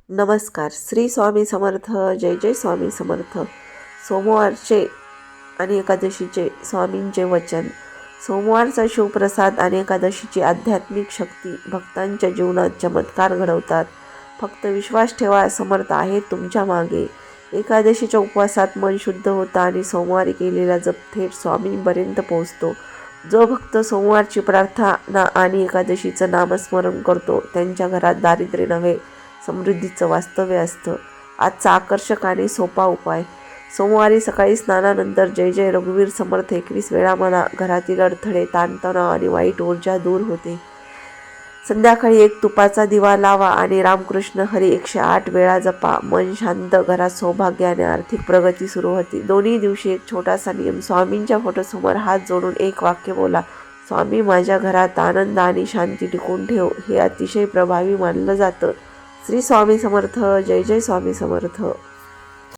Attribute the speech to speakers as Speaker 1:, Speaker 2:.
Speaker 1: नमस्कार. श्री स्वामी समर्थ. जय जय स्वामी समर्थ. सोमवारचे आणि एकादशीचे स्वामींचे वचन. सोमवारचा शिवप्रसाद आणि एकादशीची आध्यात्मिक शक्ती भक्तांच्या जीवनात चमत्कार घडवतात. फक्त विश्वास ठेवा, समर्थ आहे तुमच्या मागे. एकादशीच्या उपवासात मन शुद्ध होतं आणि सोमवारी केलेला जप थेट स्वामींपर्यंत पोहोचतो. जो भक्त सोमवारची प्रार्थना आणि एकादशीचं नामस्मरण करतो त्यांच्या घरात दारिद्र्य नव्हे, समृद्धीचं वास्तव्य असतं. आजचा आकर्षक आणि सोपा उपाय. सोमवारी सकाळी स्नानानंतर जय जय रघुवीर समर्थ 21 वेळा म्हणा. घरातील अडथळे, ताणतणाव आणि वाईट ऊर्जा दूर होते. संध्याकाळी एक तुपाचा दिवा लावा आणि रामकृष्ण हरी 108 वेळा जपा. मन शांत, घरात सौभाग्य आणि आर्थिक प्रगती सुरू होती. दोन्ही दिवशी एक छोटासा नियम. स्वामींच्या फोटोसमोर हात जोडून एक वाक्य बोला. स्वामी, माझ्या घरात आनंद आणि शांती टिकून ठेव. हे अतिशय प्रभावी मानलं जातं. श्री स्वामी समर्थ. जय जय स्वामी समर्थ.